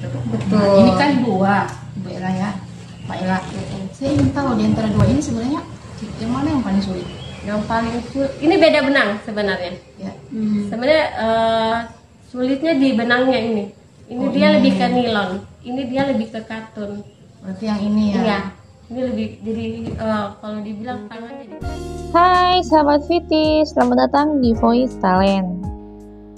tuh. Betul. Nah, ini kan dua, Bu Ella ya, Pak Ella. Saya ingin tahu di antara dua ini sebenarnya yang mana yang paling sulit? Yang paling sulit, ini beda benang sebenarnya. Ya. Sebenarnya sulitnya di benangnya ini. Ini dia lebih ke nilon, ini dia lebih ke katun. Berarti yang ini ya. Iya, ini lebih jadi kalau dibilang tangannya. Hai sahabat Viti, selamat datang di Voice Talent.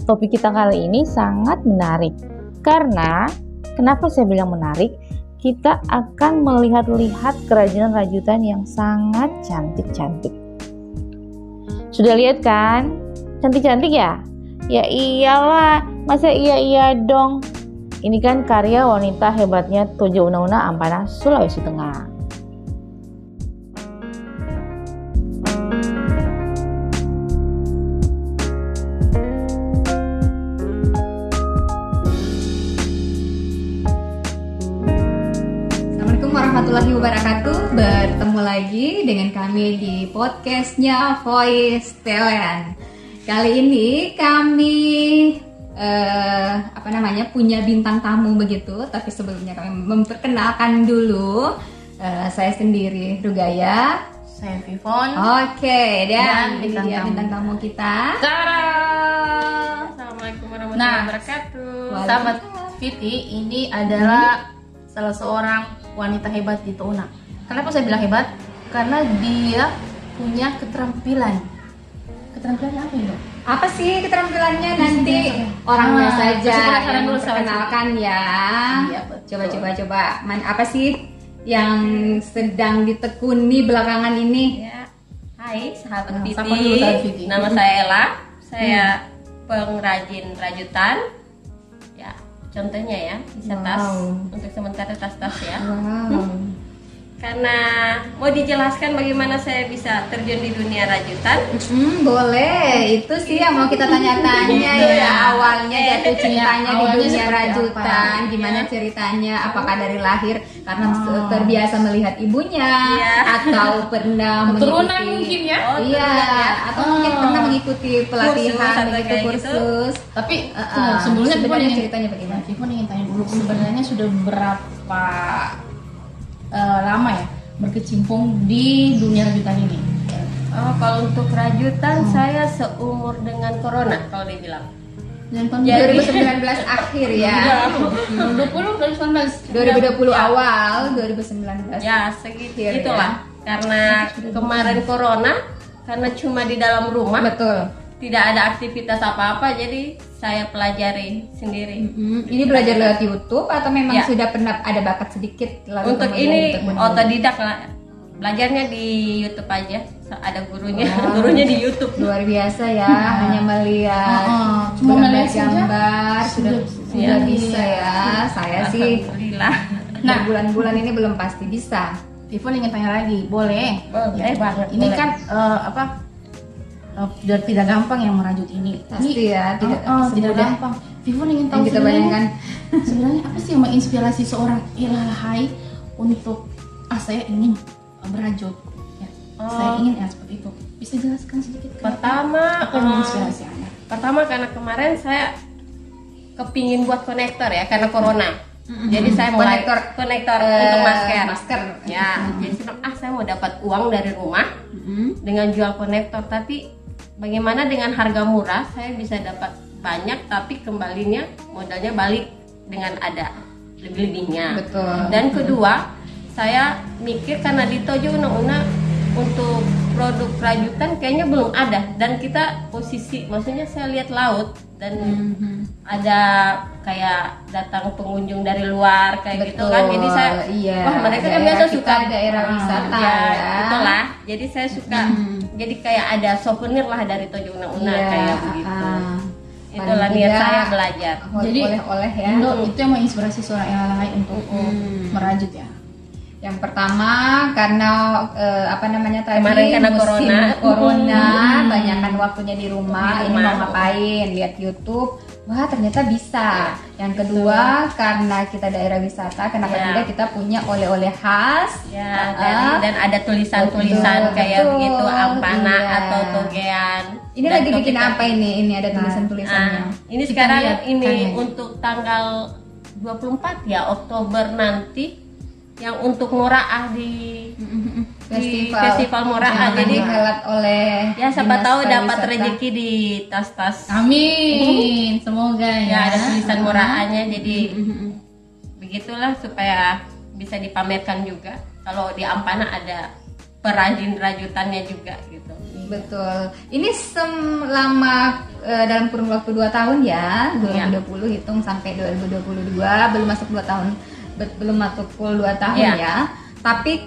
Topik kita kali ini sangat menarik. Karena, kenapa saya bilang menarik? Kita akan melihat-lihat kerajinan rajutan yang sangat cantik-cantik. Sudah lihat kan? Cantik-cantik ya? Ya iyalah, masa iya dong? Ini kan karya wanita hebatnya Tojo Una-Una Ampana, Sulawesi Tengah. Assalamualaikum warahmatullahi wabarakatuh. Bertemu lagi dengan kami di podcastnya Voice Talent. Kali ini kami punya bintang tamu begitu, tapi sebelumnya kami memperkenalkan dulu saya sendiri Rugaya, Saya Vivon. Oke, dan ini bintang dia tamu. bintang tamu kita. Tara. Assalamualaikum warahmatullahi wabarakatuh. Sahabat Viti, ini adalah salah seorang wanita hebat di Touna. Kenapa saya bilang hebat? Karena dia punya keterampilan. Keterampilannya apa ya? Apa sih keterampilannya nanti orangnya saja kasih penasaran yang dulu, sahabat. memperkenalkan ya. Iya, betul. Coba. Apa sih yang sedang ditekuni belakangan ini? Ya. Hai sahabat Sapa dulu, sahabat Viti. Viti. Nama saya Ella. Saya pengrajin rajutan. Ya, contohnya ya, bisa tas Wow. untuk sementara tas-tas ya. Wow. Karena mau dijelaskan bagaimana saya bisa terjun di dunia rajutan. Boleh. Itu sih yang mau kita tanya-tanya ya. Awalnya jatuh cintanya di awalnya dunia seperti rajutan. apa? Gimana ceritanya? Apakah dari lahir karena terbiasa melihat ibunya, Iya. atau pernah Keturunan mengikuti? mungkin ya? Oh, Iya, keturunan ya. atau mungkin pernah mengikuti pelatihan Kursus atau begitu, kayak gitu. kursus. Tapi Sebelumnya Vivon ingin- ceritanya bagaimana? Vivon ingin tanya dulu, sebenarnya sudah berapa lama ya berkecimpung di dunia rajutan ini? Oh, kalau untuk rajutan saya seumur dengan corona kalau dibilang. Dan tahun Jadi- 2019 akhir ya. 2020 dari 19. 2020 awal, 2019. Ya, segitu Akhir, itulah. Karena kemarin corona, karena cuma di dalam rumah, Betul. tidak ada aktivitas apa-apa, jadi saya pelajari sendiri. Ini belajar lewat YouTube atau memang Ya. sudah pernah ada bakat sedikit lalu Untuk kemudian ini ditekuni? otodidak lah. Belajarnya di YouTube aja. Ada gurunya, Wow. gurunya di YouTube. Luar biasa ya, hanya melihat Cuma melihat saja gambar sudah Iya. bisa ya. Saya sih Alhamdulillah. berbulan-bulan ini belum pasti bisa. Vivon ingin tanya lagi, boleh? Boleh banget. Ini boleh. kan tidak gampang yang merajut ini. Pasti ya, tidak tidak semudah gampang. Vivon ingin tahu yang kita sebenarnya- bayangkan. Sebenarnya apa sih yang menginspirasi seorang Ella Lahai untuk saya ingin berajut? Ya, saya ingin ya seperti itu. Bisa jelaskan sedikit? Pertama, apa yang menginspirasi Anda? pertama karena kemarin saya kepingin buat konektor ya karena corona. Jadi saya mulai konektor untuk masker. Ya, jadi saya bilang, saya mau dapat uang dari rumah dengan jual konektor, tapi bagaimana dengan harga murah saya bisa dapat banyak tapi kembalinya modalnya balik dengan ada lebih-lebihnya. Betul. Dan kedua, saya mikir karena di Tojo Una-Una untuk produk rajutan kayaknya belum ada, dan kita posisi, maksudnya saya lihat laut dan ada kayak datang pengunjung dari luar kayak gitu kan, jadi saya wah mereka kan biasa suka daerah wisata ya, ya. itulah, jadi saya suka jadi kayak ada souvenir lah dari Tojo Una-Una Iya, kayak begitu. Itulah Paling niat tidak, saya belajar. Jadi oleh-oleh ya. Itu yang menginspirasi seorang Ella Lahai untuk merajut ya. Yang pertama karena tadi Kemarin karena musim corona. banyakkan waktunya di rumah, Di ini rumah. mau ngapain, lihat YouTube, wah ternyata bisa. Yang kedua karena kita daerah wisata, kenapa Ya. tidak kita punya oleh-oleh khas. Ya, dan ada tulisan-tulisan Betul, kayak betul, begitu, ampana iya. atau togean. Ini Dan lagi bikin topik- apa ini? Ini ada tulisan-tulisannya. Ini Kita sekarang lihat ini kan ya. untuk tanggal 24 ya Oktober nanti yang untuk Moraah di festival Moraah. Jadi dihelat oleh ya siapa Dinas tahu dapat Pariwisata. rezeki di tas-tas. Amin, semoga Ya ya. ada tulisan Moraahnya, jadi begitulah supaya bisa dipamerkan juga. Kalau di Ampana ada perajin rajutannya juga gitu. Betul. Ini selama dalam kurun waktu 2 tahun ya, 2020 hitung sampai 2022, belum masuk 2 tahun, belum masuk full 2 tahun ya. Tapi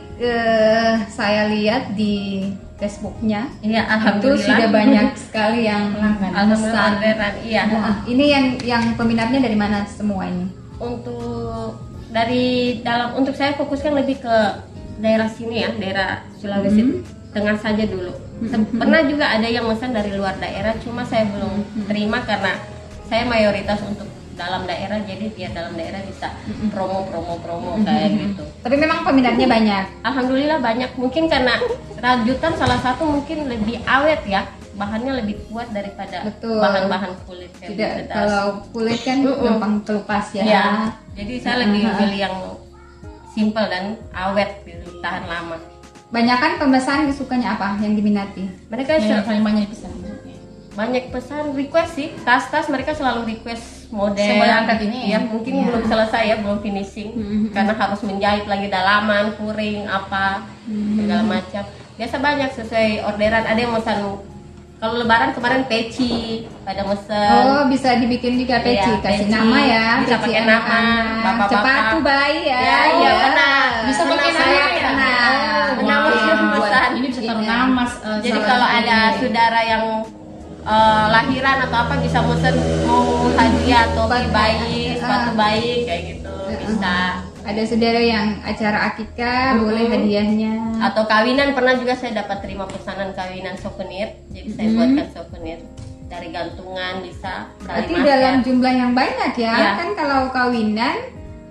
saya lihat di Facebooknya Iya, itu alhamdulillah. sudah banyak sekali yang Alhamdulillah memesan. orderan. Iya. Nah, ini yang peminatnya dari mana semua ini? Untuk dari dalam, untuk saya fokuskan lebih ke daerah sini ya, daerah Sulawesi Tengah saja dulu. Pernah juga ada yang pesan dari luar daerah, cuma saya belum terima karena saya mayoritas untuk dalam daerah, jadi dia dalam daerah bisa promo kayak gitu. Tapi memang peminatnya banyak. Alhamdulillah banyak, mungkin karena rajutan salah satu mungkin lebih awet ya, bahannya lebih kuat daripada Betul. bahan-bahan kulit yang Tidak, bedas. kalau kulit kan gampang kelupas ya. Ya, jadi saya lebih pilih yang simple dan awet gitu, tahan lama. Banyakan pemesan sukanya apa yang diminati? Mereka Yang paling banyak pesan. banyak pesan request sih, tas-tas mereka selalu request model. Semua angkat ini ya, ya? mungkin belum selesai ya, belum finishing karena harus menjahit lagi dalaman, kuring apa segala macam. Biasa banyak sesuai orderan. Ada yang pesan kalau lebaran kemarin peci pada mesen. Oh, bisa dibikin juga peci, Iya, kasih peci. nama ya. Bisa peci pakai nama, anak-anak. bapak-bapak. Sepatu bayi ya. Ya, iya, benar. Bisa Benar, pakai saya nama ya? pernah. Pernah Wow. mesen pesan. Ini bisa taruh Iya. nama. Jadi salah kalau satu ada ini. saudara yang lahiran atau apa bisa mesen mau hadiah topi bayi, sepatu bayi kayak gitu bisa. Ada saudara yang acara akikah, boleh hadiahnya. Atau kawinan, pernah juga saya dapat terima pesanan kawinan souvenir. Jadi saya buatkan souvenir dari gantungan bisa. dari Berarti masker. dalam jumlah yang banyak ya. Iya. Kan kalau kawinan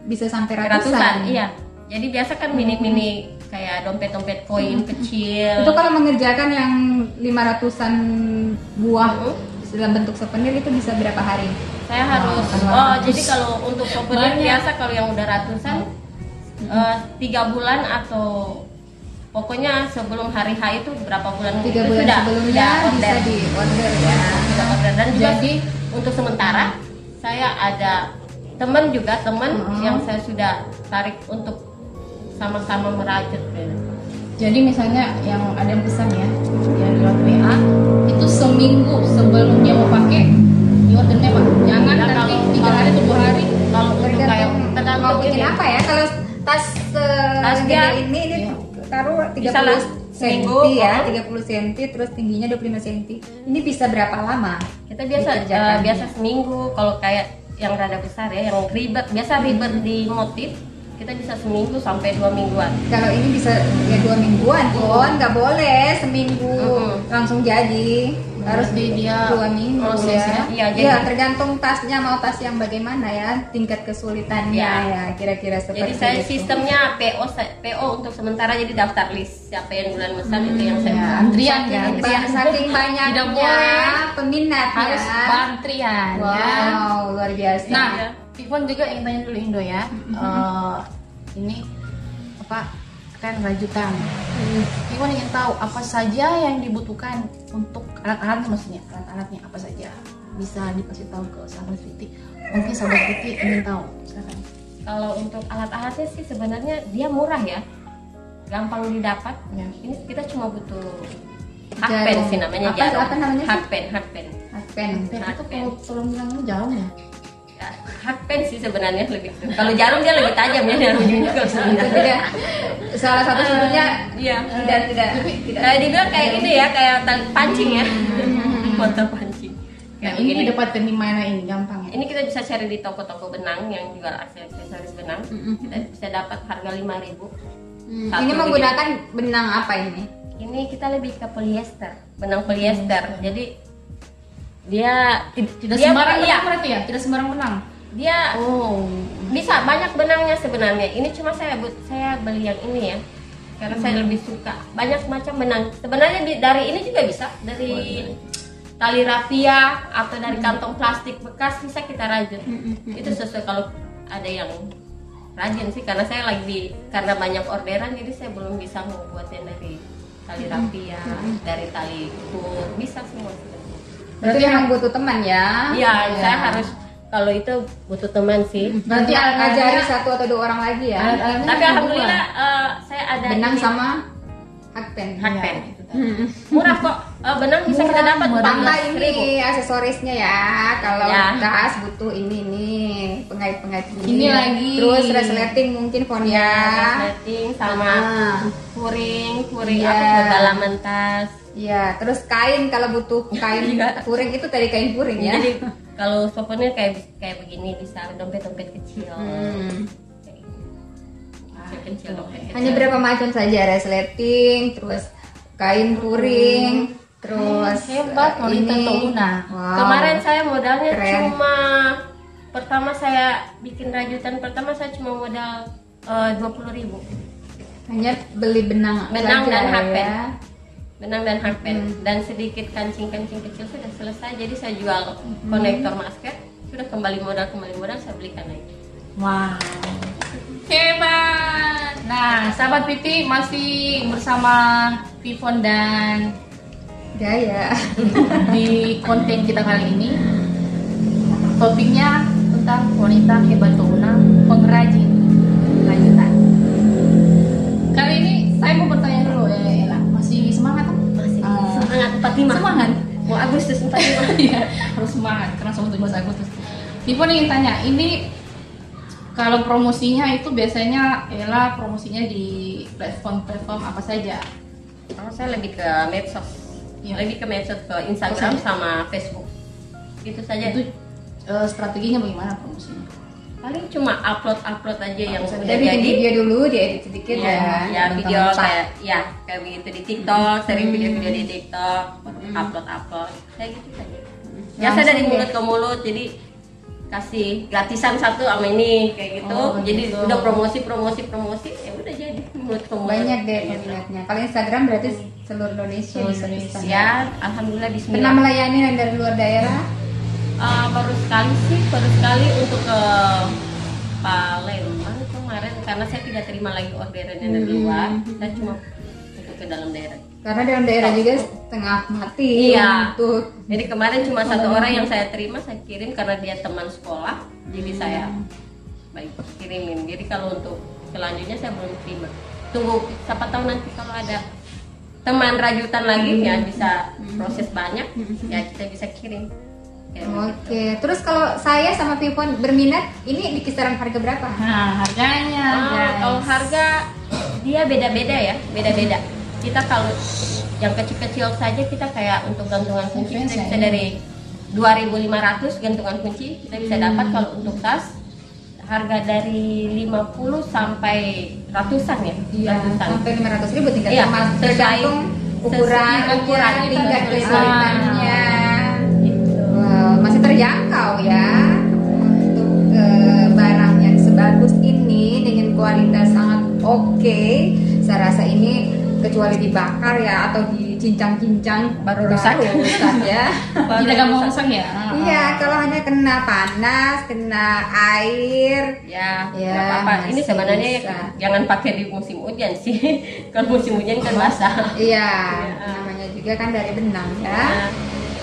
bisa sampai ratusan. Iya. Jadi biasa kan mini-mini kayak dompet-dompet koin kecil. Itu kalau mengerjakan yang 500-an buah dalam bentuk souvenir itu bisa berapa hari? Saya harus jadi kalau untuk souvenir biasa kalau yang udah ratusan 3 bulan atau pokoknya sebelum hari H itu berapa bulan 3 itu bulan sudah sebelumnya bisa order. di order ya. Sudah order. Dan juga Jadi untuk sementara saya ada teman yang saya sudah tarik untuk sama-sama merajut gitu. Jadi misalnya yang ada yang pesan ya lewat WA itu seminggu sebelum dia mau pakai di ordernya Pak. Jangan Ya, nanti kalau- 3 hari atau 2 hari. Kalau untuk kayak Tergantung tergantung mau bikin ini. apa ya? Kalau tas Tas gede dia, ini taruh Bisa lah, 30 seminggu, cm ya, oh. 30 cm terus tingginya 25 cm. Ini bisa berapa lama? Kita biasa Dikerjakan. biasa seminggu. Kalau kayak yang rada besar ya, yang ribet di motif, kita bisa seminggu sampai 2 mingguan. Kalau ini bisa ya 2 mingguan pun nggak boleh seminggu langsung jadi, harus Berarti dia 2 minggu proses ya. Iya, jadi- Ya, tergantung tasnya mau tas yang bagaimana ya, tingkat kesulitannya Iya. ya kira-kira seperti Jadi saya itu. sistemnya PO untuk sementara, jadi daftar list siapa yang bulan mesan itu yang saya Ya, Antrian ya. Saking banyaknya Tidak boleh. peminat Harus ya. antrian ya. Wow, luar biasa. Nah, Iya. Ivon juga yang tanya dulu Indo ya. Ini apa kan rajutan. Ivon ingin tahu apa saja yang dibutuhkan untuk alat-alatnya, maksudnya alat-alatnya apa saja, bisa dikasih tahu ke sahabat Viti. Mungkin sahabat Viti ingin tahu. Silakan. Kalau untuk alat-alatnya sih sebenarnya dia murah ya, gampang didapat. Ya. Ini kita cuma butuh Jarum. hakpen sih namanya, Apa- jarum. apa namanya sih? Hakpen. Pen. Itu kalau tolong bilangnya jauh ya. Ya, hakpen sih sebenarnya lebih. Kalau jarum dia lebih tajam ya, dan ujungnya kalau Itu sebenarnya. tidak salah satu sudutnya Iya. tidak Kayak dibilang kayak ini ya, kayak tali pancing ya, foto pancing. Nah, Kayak ini begini. didapatkan di mana ini gampang ya? Ini kita bisa cari di toko-toko benang yang jual aksesoris benang. Kita bisa dapat harga 5.000. Satu Ini menggunakan benang apa ini? Ini kita lebih ke polyester, benang polyester. Jadi dia Tidak dia sembarang iya, benang berarti ya? Tidak sembarang benang. dia Oh. bisa banyak benangnya sebenarnya. Ini cuma saya beli yang ini ya, karena saya lebih suka banyak macam benang. Sebenarnya dari ini juga bisa, dari tali rafia atau dari kantong plastik bekas bisa kita rajut. Itu sesuai kalau ada yang rajin sih, karena saya karena banyak orderan, jadi saya belum bisa membuat yang dari tali rapia, dari tali kur, bisa semua. Berarti memang butuh teman ya? Iya, saya harus, kalau itu butuh teman sih. Berarti ngajari 1 atau 2 orang lagi ya? Tapi alhamdulillah saya ada benang sama hakpen. Murah kok, benang bisa kita dapat tambah ini aksesorisnya ya. Kalau tas butuh ini pengait-pengait ini lagi. Terus resleting mungkin Fonia. Resleting sama kuring apa buat dalaman tas. Iya, terus kain kalau butuh kain kuring itu tadi kain kuring ya. Jadi kalau souvenir kayak begini bisa dompet-dompet kecil. Kecil. Hanya berapa macam saja resleting, terus kain kuring, terus hebat wanita Touna. Kemarin saya modalnya cuma pertama saya bikin rajutan pertama saya cuma modal 20.000. Hanya beli benang dan hakpen. Ya. Benang dan hakpen dan sedikit kancing-kancing kecil sudah selesai. Jadi saya jual konektor masker, sudah kembali modal saya belikan lagi. Wow. Hebat. Nah, sahabat Vivi masih bersama Vivon dan Gaya di konten kita kali ini. Topiknya tentang wanita hebat Touna, pengrajin rajutan. Kali ini saya mau bertanya dulu ya, Ella. Masih semangat kan? Masih semangat 45. Semangat. Mau Agustus 45. Iya, harus semangat karena sama 17 Agustus. Vivon ingin tanya, ini kalau promosinya itu biasanya Ella promosinya di platform apa saja? Kalau saya lebih ke medsos, lebih ke medsos, ke Instagram sama Facebook, gitu saja. Itu strateginya bagaimana promosinya? Paling cuma upload aja yang sudah udah jadi. jadi. Video dulu, diedit sedikit ya video kayak begitu di TikTok, sering video-video di TikTok, upload kayak gitu saja. Biasa dari mulut ke mulut, jadi kasih gratisan satu sama ini kayak gitu. Jadi udah promosi ya udah jadi mulut ke mulut. Banyak deh peminatnya. Kalau Instagram berarti seluruh Indonesia. Ya, alhamdulillah bismillah. Pernah melayani yang dari luar daerah? Baru sekali untuk ke Palembang kemarin, karena saya tidak terima lagi orderan yang dari luar. Saya cuma untuk ke dalam daerah. Karena dalam daerah juga setengah mati. Iya. Jadi kemarin cuma satu orang yang saya terima, saya kirim karena dia teman sekolah. Jadi saya kirimin. Jadi kalau untuk selanjutnya saya belum terima. Tunggu, siapa tahu nanti kalau ada teman rajutan lagi ya bisa proses banyak, ya kita bisa kirim. Oke. Terus kalau saya sama Vivon berminat, ini di kisaran harga berapa? Nah, harganya. Kalau harga dia beda-beda ya, beda-beda. Kita kalau yang kecil-kecil saja kita kayak untuk gantungan kunci kita bisa dari 2.500 gantungan kunci kita bisa dapat. Kalau untuk tas harga dari 50 sampai ratusan ya. Iya, sampai 500.000 tingkat tergantung ukuran tingkat kesulitannya. Masih terjangkau ya untuk barang yang sebagus ini dengan kualitas sangat oke. Saya rasa ini kecuali dibakar ya atau dicincang-cincang baru rusak ya. Tidak gampang rusak ya. Iya, kalau hanya kena panas, kena air ya apa-apa. Ini sebenarnya jangan pakai di musim hujan sih. Kalau musim hujan kan basah. Iya, namanya juga kan dari benang ya.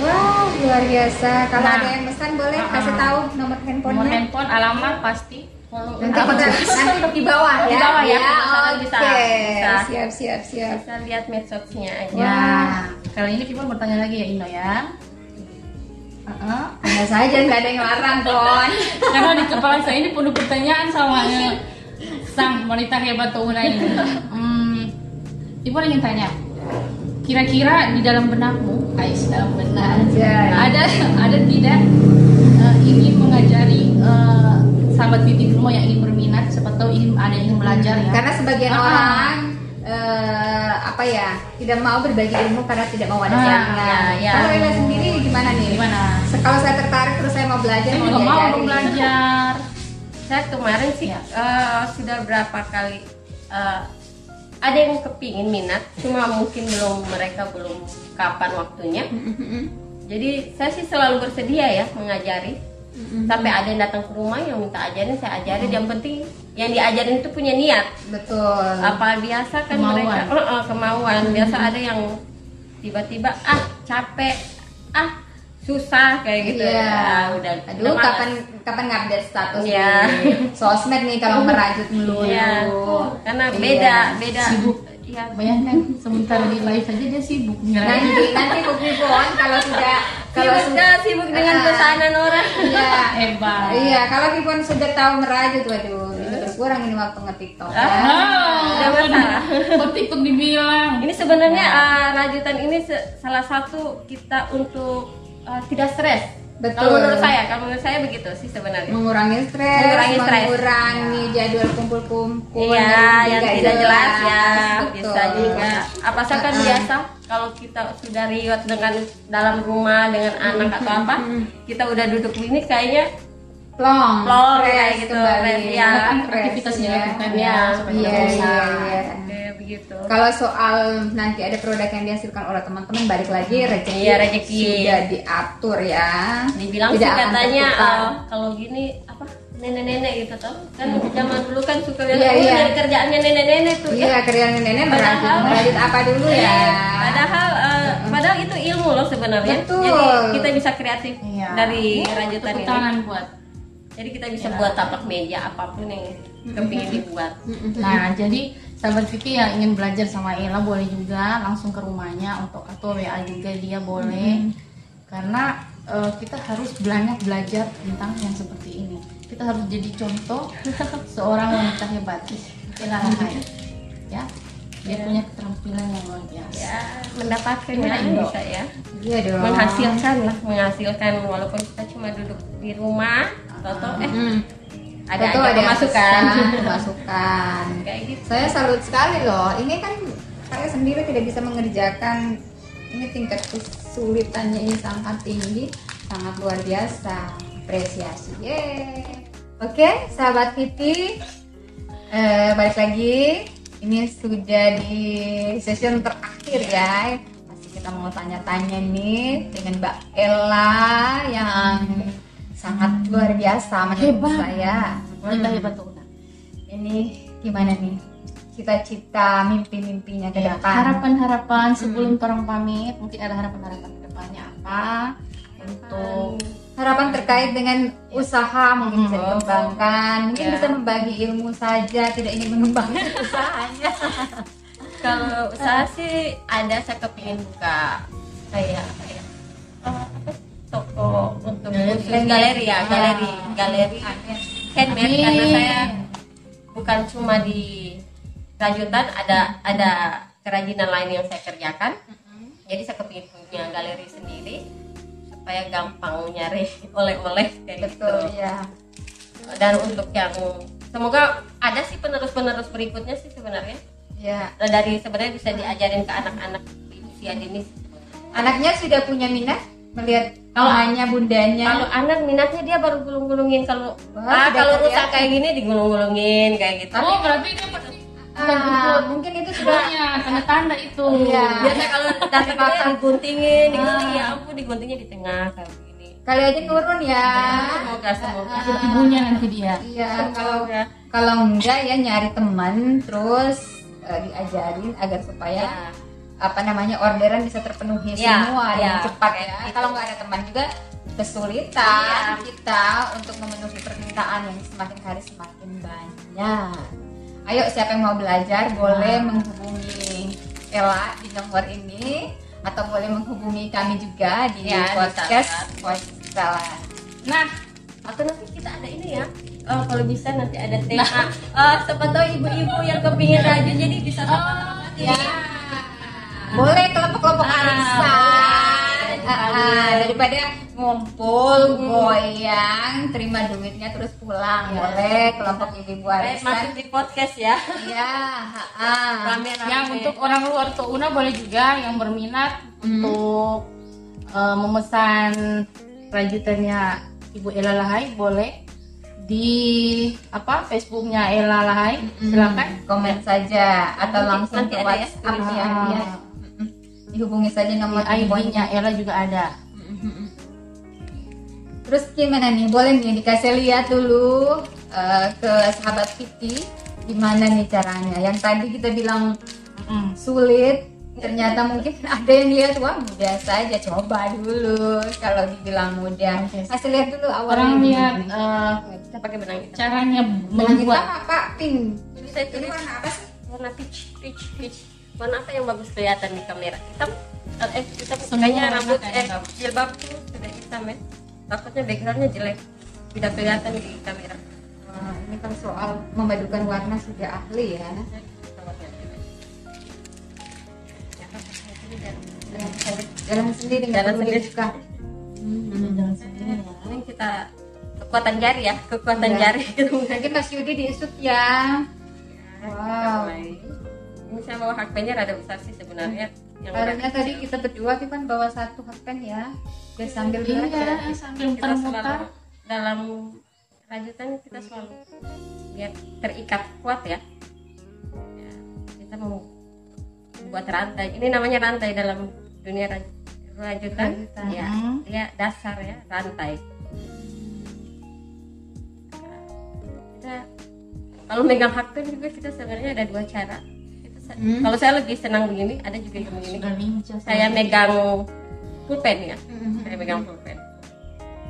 Wah, luar biasa. Kalau ada yang pesan boleh kasih tahu nomor handphonenya. Nomor handphone, alamat pasti. Nanti di bawah ya. Di bawah ya. Siap. Bisa lihat medsosnya aja. Wah, kali ini Vivon bertanya lagi ya Ino ya. Tanya saja, nggak ada yang larang Kon. Karena di kepala saya ini penuh pertanyaan sama sang wanita hebat Touna ini. Vivon ingin tanya, kira-kira di dalam benakmu, dalam benak ada tidak ingin mengajari sahabat Vivi di rumah yang ingin berminat, siapa tahu ada yang ingin belajar ya. Karena sebagian orang tidak mau berbagi ilmu karena tidak mau ada saingan. Kalau Ella sendiri gimana nih? Kalau saya tertarik terus saya mau belajar, saya juga mau belajar. Saya kemarin sih sudah berapa kali ada yang kepingin minat, cuma mungkin mereka belum kapan waktunya. Jadi saya sih selalu bersedia ya mengajari. Sampai ada yang datang ke rumah yang minta ajarin, saya ajarin. Yang penting yang diajarin itu punya niat. Betul. Apa biasa kan Kemauan. mereka kemauan. Biasa ada yang tiba-tiba capek, susah kayak gitu. Iya. Ya, udah. Aduh, udah kapan ngupdate status Iya. di sosmed nih kalau merajut melulu. Iya. Karena Iya. beda. Sibuk. Iya. Bayangkan sebentar di live aja dia sibuk Nanti Bukbibon kalau Sibuk dengan pesanan orang. Iya. hebat. Iya, kalau Bibon sudah tahu merajut, waduh, bisa berkurang ini waktu nge-TikTok. Udah masalah. Kok TikTok dibilang? Ini sebenarnya rajutan ini salah satu kita untuk tidak stres. Betul. Kalau menurut saya begitu sih sebenarnya. Mengurangi stres, mengurangi jadwal kumpul-kumpul Iya, yang tidak jelas ya. Betul. Bisa juga. Apa sih kan biasa kalau kita sudah riot dengan dalam rumah dengan anak atau apa, kita udah duduk ini kayaknya plong kayak gitu. Ya, Aktivitas ya. dilakukan Iya. ya supaya Iya, tidak bosan. iya. Kayak begitu. Kalau soal nanti ada produk yang dihasilkan oleh teman-teman, balik lagi rezeki, Iya, rezeki. sudah diatur ya. Dibilang sih Tidak akan katanya tertukar. kalau gini apa nenek-nenek gitu toh kan zaman dulu kan suka Iya, bilang iya. dari kerjaannya nenek-nenek tuh Iya, kerjaan nenek merajut apa dulu ya? Padahal itu ilmu loh sebenarnya. Betul. Jadi kita bisa kreatif Iya. dari rajutan Tepuk ini. tangan buat. Jadi kita bisa buat tapak meja apapun yang kepingin dibuat. Nah, jadi sahabat Vivi yang ingin belajar sama Ella boleh juga langsung ke rumahnya atau WA juga dia boleh. Karena kita harus banyak belajar tentang yang seperti ini. Kita harus jadi contoh seorang wanita hebat. Ella Lahai. Ya. Dia punya keterampilan yang luar biasa. Ya, mendapatkan Gimana, ya Indo? bisa ya. Iya dong. Menghasilkan walaupun kita cuma duduk di rumah atau ada Betul, aja pemasukan. Pemasukan. Kayak gitu. Saya salut sekali loh. Ini kan saya sendiri tidak bisa mengerjakan. Ini tingkat kesulitannya ini sangat tinggi, sangat luar biasa. Apresiasi. Yeay. Oke, sahabat Vivi, balik lagi. Ini sudah di session terakhir ya. Masih kita mau tanya-tanya nih dengan Mbak Ella yang sangat luar biasa menurut saya. Wanita hebat tuh. Ini gimana nih cita-cita mimpi-mimpinya ke Ya, depan? harapan-harapan sebelum orang pamit, mungkin ada harapan-harapan ke depannya apa untuk Harapan terkait dengan usaha mungkin bisa dikembangkan, mungkin Ya. bisa membagi ilmu saja, tidak ingin mengembangkan usahanya. Kalau usaha sih ada, saya kepingin buka kayak toko untuk khusus galeri ya, galeri handmade. Karena saya bukan cuma di rajutan, ada kerajinan lain yang saya kerjakan. Jadi saya kepingin punya galeri sendiri supaya gampang nyari oleh-oleh kayak Betul gitu. ya. Dan untuk yang semoga ada sih penerus berikutnya sih sebenarnya. Ya. Dari sebenarnya bisa diajarin ke anak-anak di usia dini. Anaknya sudah punya minat melihat hanya bundanya. Kalau anak minatnya dia baru gulung-gulungin, kalau Wah, kalau sudah rusak kayak gini digulung-gulungin kayak gitu. oh berarti dia pasti Mungkin itu sudah tanda-tanda itu. Iya. Biasa kalau dasar dia diguntingin, ya ampun diguntingnya di tengah kayak begini. kali aja nurun ya. Semoga. Ibunya nanti dia. Iya, kalau enggak ya nyari teman terus diajarin agar supaya orderan bisa terpenuhi Ya, semua ya, dengan cepat kayak ya. gitu. Kalau nggak ada teman juga kesulitan kita untuk memenuhi permintaan yang semakin hari semakin banyak. Ayo siapa yang mau belajar boleh menghubungi Ella di nomor ini atau boleh menghubungi kami juga di Ya, di podcast Salat. Podcast. Nah, atau nanti kita ada ini ya. Kalau bisa nanti ada tema. Siapa tahu ibu-ibu yang kepingin rajin jadi bisa sama-sama. Ya. Boleh kelompok-kelompok arisan. Daripada ngumpul, goyang, terima duitnya terus pulang. Boleh kelompok ibu-ibu Masuk arisan. di podcast ya. Iya, Rame-rame. Yang untuk orang luar Touna boleh juga yang berminat untuk memesan rajutannya Ibu Ella Lahai boleh di Facebooknya Ella Lahai, silakan. komen saja atau Nanti langsung ke ada ya, WhatsApp tulis ya. Iya. Dihubungi saja nomor ID-nya teleponnya. Ella juga ada. Terus gimana nih? Boleh nih dikasih lihat dulu ke sahabat Viti gimana nih caranya. Yang tadi kita bilang sulit, ternyata mungkin ada yang lihat wah mudah saja. Coba dulu kalau dibilang mudah. Kasih lihat dulu awalnya. Orang lihat Kita pakai benang hitam. caranya Benang hitam membuat. apa? Pink. Saya Ini tulis warna apa sih? warna peach. Warna apa yang bagus kelihatan di kamera? Hitam. Kita makanya rambut jilbab tuh sudah hitam ya. Takutnya backgroundnya jelek, tidak kelihatan di kamera. Wah, ini kan soal memadukan warna sudah ahli ya. Jalan sendiri nggak Jalan perlu sendiri. dibuka. Jangan sendiri ya. Ini kita kekuatan jari ya, kekuatan Iya. jari. Nanti Mas Yudi diisut ya. Wow. Ini saya bawa hak pennya rada besar sih sebenarnya. Yang Harusnya tadi kita berdua kan bawa satu hakpen ya. Biar sambil belajar. Iya, sambil kita selalu muter-muter. dalam rajutan kita selalu biar terikat kuat ya. Kita mau buat rantai. Ini namanya rantai dalam dunia rajutan. Rajutan. Ya, dia dasar ya rantai. Kita kalau megang hakpen juga kita sebenarnya ada dua cara. Kalau saya lebih senang begini, ada juga yang begini. Sudah lincah. Saya megang pulpen ya. Saya megang pulpen.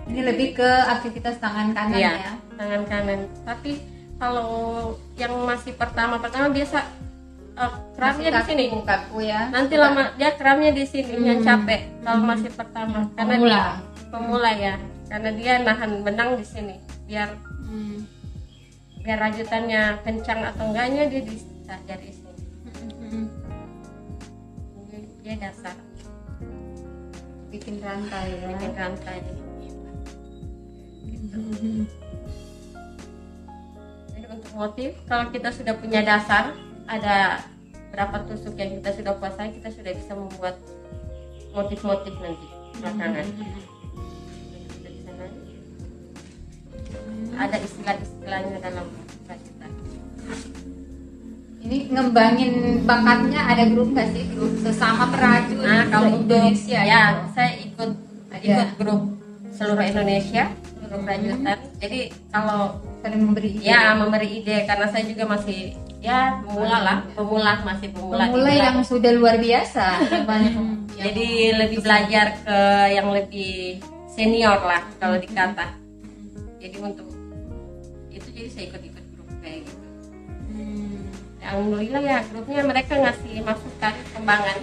Ini lebih ke aktivitas tangan kanan Iya, ya. tangan kanan. Tapi kalau yang masih pertama biasa keramnya di sini. Kaku ya. Nanti lama dia keramnya di sini yang capek kalau masih pertama karena Pemula. pemula ya. Karena dia nahan benang di sini biar rajutannya kencang atau enggaknya dia bisa dari sini. Dia dasar Bikin rantai ya. bikin rantai. Jadi untuk motif kalau kita sudah punya dasar, ada berapa tusuk yang kita sudah kuasai, kita sudah bisa membuat motif-motif nanti belakangan. Kita bisa nanti. Ada istilah-istilahnya dalam rajutan. Ini ngembangin bakatnya ada grup nggak sih? Grup sesama perajin Kalau Indonesia ya, gitu. saya ikut grup seluruh Indonesia, grup rajutan. Jadi kalau Saling memberi ide. ya memberi ide karena saya juga masih ya masih pemula. Pemula yang sudah luar biasa. Jadi lebih belajar ke yang lebih senior lah kalau dikata. Jadi untuk itu jadi saya ikut grup kayak gitu. Alhamdulillah ya grupnya mereka ngasih masukan perkembangan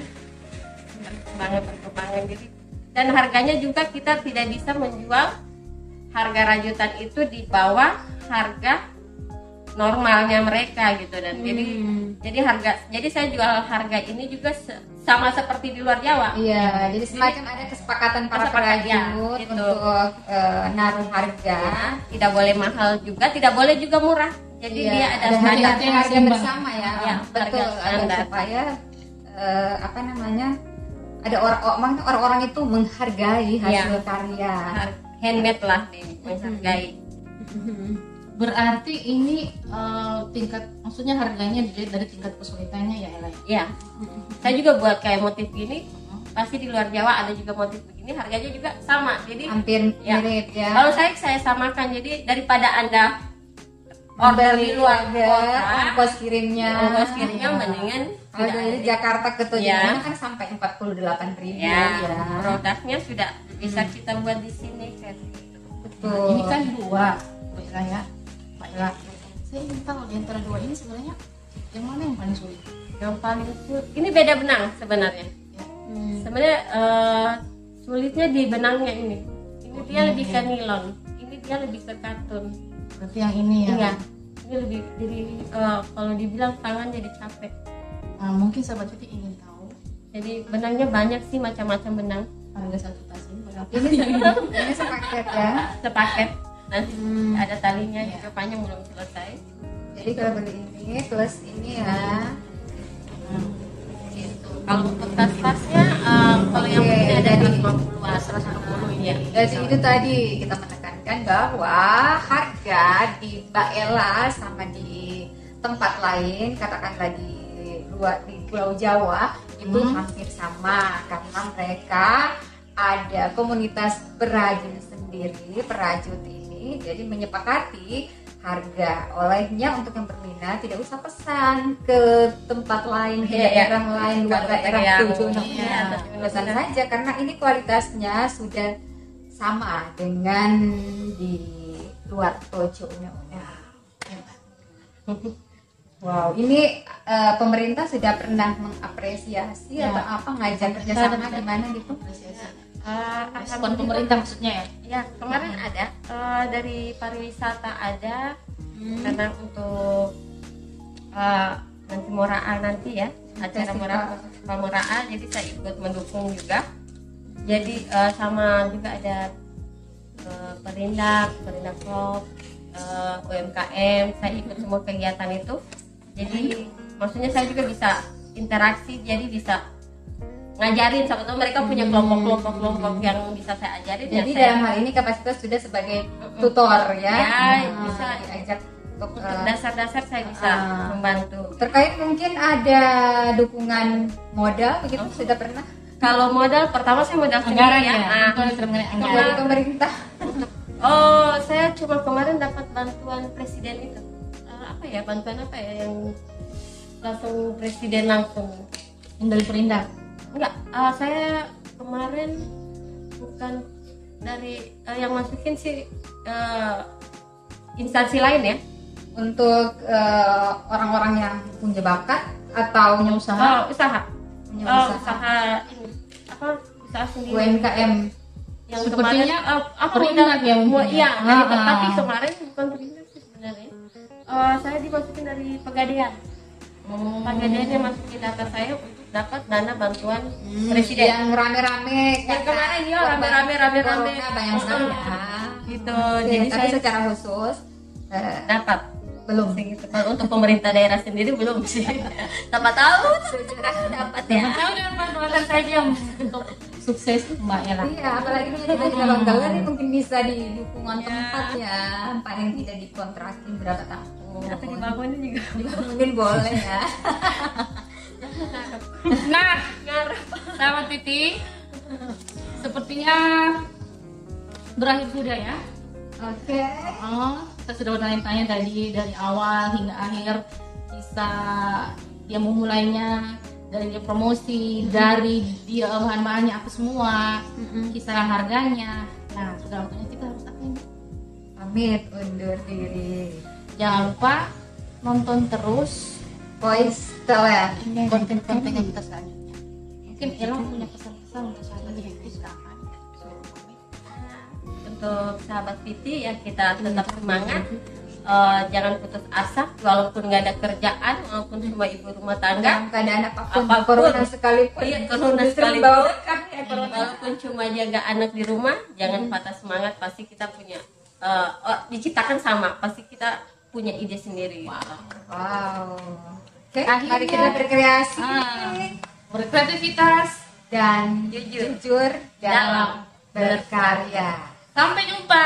jadi dan harganya juga kita tidak bisa menjual harga rajutan itu di bawah harga normalnya mereka gitu dan jadi saya jual harga ini juga sama seperti di luar Jawa. Iya, jadi semacam ada kesepakatan para perajin ya, gitu. untuk naruh harga. Tidak boleh mahal juga, tidak boleh juga murah. Jadi Iya, dia ada harga standar harga bersama ya. Ya, Betul, harga standar. supaya ada orang-orang itu menghargai hasil karya. handmade lah menghargai. Berarti ini maksudnya harganya dilihat dari tingkat kesulitannya ya Ella? Ya, saya juga buat kayak motif gini. Pasti di luar Jawa ada juga motif begini, harganya juga sama. Jadi Hampir ya. mirip ya. Kalau saya samakan, jadi daripada Anda order di luar kota, ongkos kirimnya mendingan kalau dari Jakarta ke Ya. tujuannya kan sampai 48.000 ya, ya. produknya sudah bisa kita buat di sini kayak gitu. Betul. Ini kan dua, Mbak Ella ya, Mbak Ella. Saya ingin tahu di antara dua ini sebenarnya yang mana yang paling sulit? Yang paling sulit, ini beda benang sebenarnya. Sebenarnya sulitnya di benangnya ini. Ini dia lebih ke nilon, ini dia lebih ke katun. Berarti yang ini ya? Iya, ini lebih jadi kalau dibilang tangan jadi capek. Nah, mungkin sahabat Viti ingin tahu Jadi benangnya banyak sih, macam-macam benang. harga satu tas ini berapa? Ini sepaket ya. Sepaket. Nanti ada talinya juga panjang belum selesai. Jadi kalau beli ini plus ini ya. Gitu. Kalau untuk tas-tasnya, kalau yang Oke, ini ada jadi 150 ya. Jadi itu tadi kita menekankan bahwa harga di Mbak Ella sama di tempat lain, katakanlah di Pulau Jawa itu hampir sama karena mereka ada komunitas perajin sendiri sendiri, perajut ini jadi menyepakati harga olehnya untuk yang berminat tidak usah pesan ke tempat lain, ke daerah lain, luar daerah tujuannya, pesan saja karena ini kualitasnya sudah sama dengan di luar tojonya. Wow, ini pemerintah sudah pernah mengapresiasi atau apa, ngajak kerjasama gimana gitu? Respon pemerintah maksudnya ya? Ya, kemarin ada dari pariwisata ada, karena untuk nanti Moraal nanti ya, acara Moraal, jadi saya ikut mendukung juga. Jadi sama juga ada Perindak Club, UMKM, saya ikut semua kegiatan itu. Jadi maksudnya saya juga bisa interaksi, jadi bisa ngajarin, sama teman mereka punya kelompok yang bisa saya ajarin. Jadi dalam hal ini kapasitas sudah sebagai tutor ya, bisa diajak untuk dasar-dasar saya bisa membantu. Terkait mungkin ada dukungan modal begitu, sudah pernah? Kalau modal pertama saya modal Anggaran sendiri ya. Dari pemerintah. Oh, saya cuma kemarin dapat bantuan presiden itu. Bantuan apa ya yang langsung presiden langsung Yang dari Perindak? Enggak, saya kemarin bukan dari yang masukin sih instansi lain ya. Untuk orang-orang yang punya bakat atau punya usaha? Usaha ini usaha sendiri, UMKM. Yang sepertinya Perindak ya mungkin. Iya, tapi kemarin bukan Perindak sih sebenarnya. Saya dimasukin dari Pegadaian. Pegadaian yang masukin data saya untuk dapat dana bantuan presiden. Yang rame-rame Yang kemarin ya rame-rame banyak sekali ya. Gitu. Jadi Jadi tapi saya secara khusus dapat belum. Kalau untuk pemerintah daerah sendiri belum sih. Siapa tahu dapat ya. Tahu dengan bantuan saja untuk sukses Mbak Ella. Iya, apalagi punya cita-cita Bang Galeri mungkin bisa di dukungan tempat ya, paling tidak dikontrakin berapa tahun. Atau dibangunin juga. Mungkin boleh ya. Nah, sahabat Titi, sepertinya berakhir sudah ya. Oke. Saya sudah bertanya-tanya tadi dari awal hingga akhir, kisah dia memulainya, dari dia promosi, dari dia bahan-bahannya apa semua, kisah harganya. Nah, sudah waktunya kita harus apa ini? Pamit undur diri. Jangan lupa nonton terus Voice Talent. konten-konten yang kita selanjutnya. Mungkin Ella punya pesan-pesan untuk sahabat Fiti sekarang. Untuk sahabat Fiti ya, kita tetap semangat, jangan putus asa walaupun nggak ada kerjaan, walaupun cuma ibu rumah tangga, Dalam keadaan apapun, corona sekalipun. Iya, corona sekalipun. Membawakan ya corona. Walaupun cuma jaga anak di rumah, jangan patah semangat. Pasti kita punya diciptakan sama, pasti kita punya ide sendiri. Wow. Oke, Akhirnya. mari kita berkreasi Berkreativitas dan jujur dalam berkarya. Sampai jumpa.